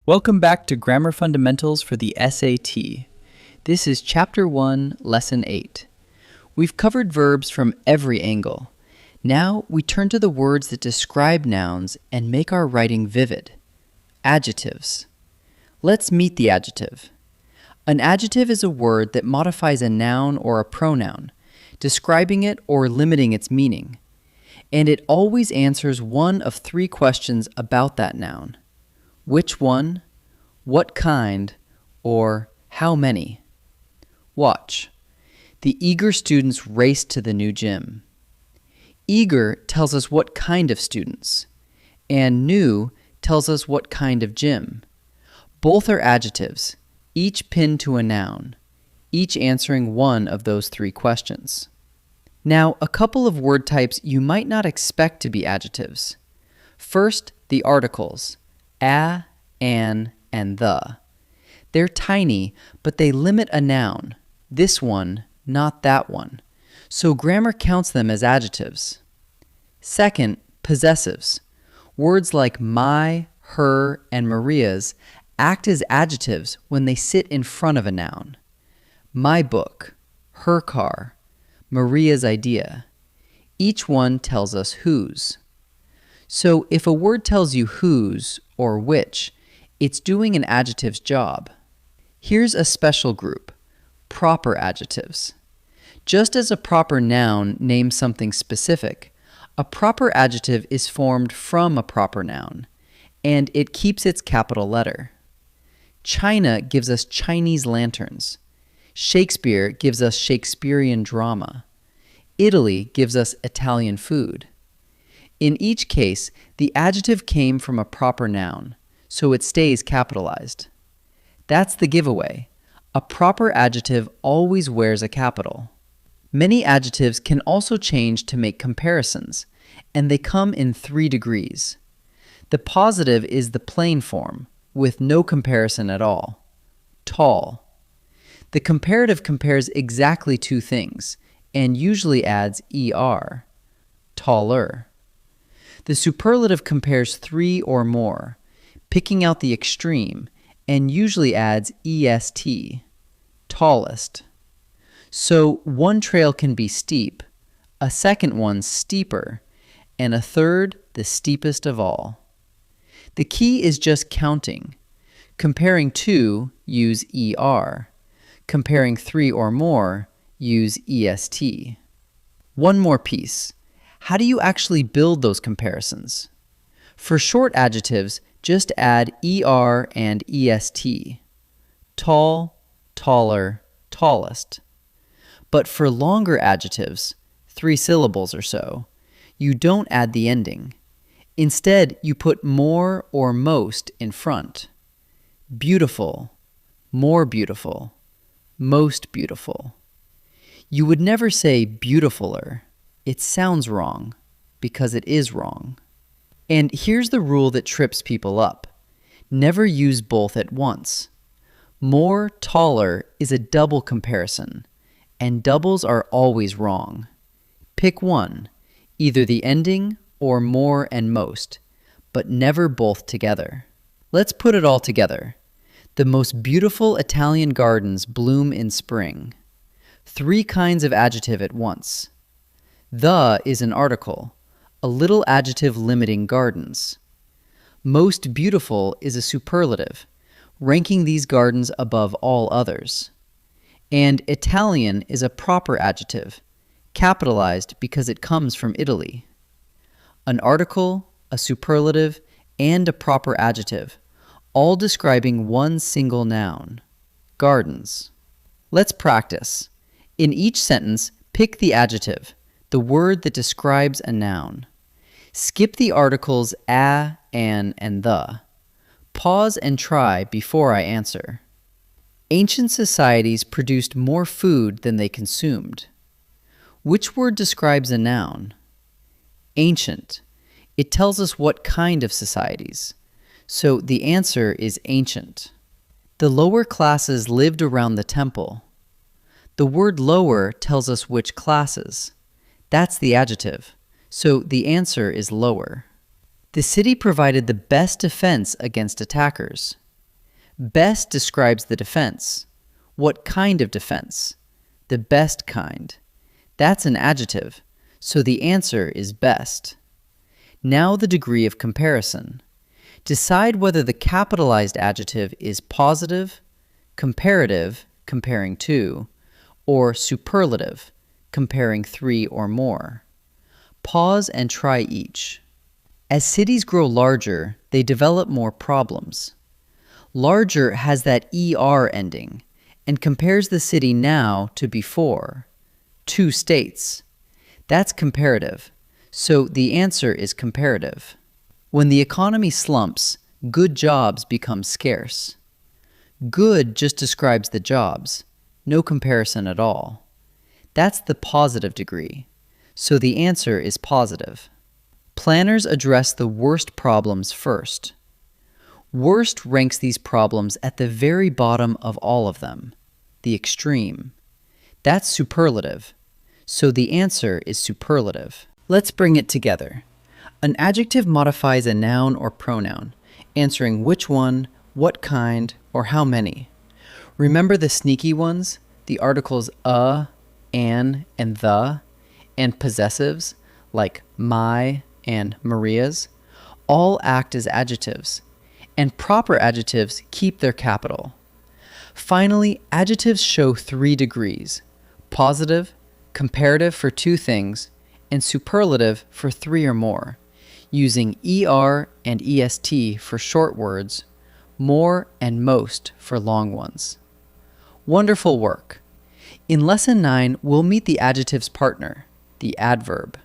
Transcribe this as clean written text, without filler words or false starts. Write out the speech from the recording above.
Welcome back to Grammar Fundamentals for the SAT. This is Chapter 1, Lesson 8. We've covered verbs from every angle. Now we turn to the words that describe nouns and make our writing vivid. Adjectives. Let's meet the adjective. An adjective is a word that modifies a noun or a pronoun, describing it or limiting its meaning. And it always answers one of three questions about that noun. Which one, what kind, or how many? Watch. The eager students race to the new gym. Eager tells us what kind of students, and new tells us what kind of gym. Both are adjectives, each pinned to a noun, each answering one of those three questions. Now, a couple of word types you might not expect to be adjectives. First, the articles. A, an, and the. They're tiny, but they limit a noun. This one, not that one. So grammar counts them as adjectives. Second, possessives. Words like my, her, and Maria's act as adjectives when they sit in front of a noun. My book, her car, Maria's idea. Each one tells us whose. So if a word tells you whose or which, it's doing an adjective's job. Here's a special group, proper adjectives. Just as a proper noun names something specific, a proper adjective is formed from a proper noun, and it keeps its capital letter. China gives us Chinese lanterns. Shakespeare gives us Shakespearean drama. Italy gives us Italian food. In each case, the adjective came from a proper noun, so it stays capitalized. That's the giveaway. A proper adjective always wears a capital. Many adjectives can also change to make comparisons, and they come in 3 degrees. The positive is the plain form, with no comparison at all. Tall. The comparative compares exactly 2 things, and usually adds er. Taller. The superlative compares 3 or more, picking out the extreme, and usually adds est. Tallest. So one trail can be steep, a second one steeper, and a third the steepest of all. The key is just counting. Comparing 2, use er. Comparing 3 or more, use est. One more piece. How do you actually build those comparisons? For short adjectives, just add er and est. Tall, taller, tallest. But for longer adjectives, 3 syllables or so, you don't add the ending. Instead, you put more or most in front. Beautiful, more beautiful, most beautiful. You would never say beautifuler. It sounds wrong, because it is wrong. And here's the rule that trips people up. Never use both at once. More, taller is a double comparison, and doubles are always wrong. Pick one, either the ending or more and most, but never both together. Let's put it all together. The most beautiful Italian gardens bloom in spring. 3 kinds of adjective at once. The is an article, a little adjective limiting gardens. Most beautiful is a superlative, ranking these gardens above all others. And Italian is a proper adjective, capitalized because it comes from Italy. An article, a superlative, and a proper adjective, all describing one single noun, gardens. Let's practice. In each sentence, pick the adjective, the word that describes a noun. Skip the articles a, an, and the. Pause and try before I answer. Ancient societies produced more food than they consumed. Which word describes a noun? Ancient. It tells us what kind of societies. So the answer is ancient. The lower classes lived around the temple. The word lower tells us which classes. That's the adjective. So the answer is lower. The city provided the best defense against attackers. Best describes the defense. What kind of defense? The best kind. That's an adjective, so the answer is best. Now the degree of comparison. Decide whether the capitalized adjective is positive, comparative, comparing two, or superlative, comparing three or more. Pause and try each. As cities grow larger, they develop more problems. Larger has that ER ending and compares the city now to before. 2 states. That's comparative, so the answer is comparative. When the economy slumps, good jobs become scarce. Good just describes the jobs, no comparison at all. That's the positive degree, so the answer is positive. Planners address the worst problems first. Worst ranks these problems at the very bottom of all of them, the extreme. That's superlative, so the answer is superlative. Let's bring it together. An adjective modifies a noun or pronoun, answering which one, what kind, or how many. Remember the sneaky ones, the articles a, an, and the, and possessives like my and Maria's, all act as adjectives, and proper adjectives keep their capital. Finally, adjectives show 3 degrees: positive, comparative for 2 things, and superlative for 3 or more, using ER and EST for short words, more and most for long ones. Wonderful work! In Lesson 9, we'll meet the adjective's partner, the adverb.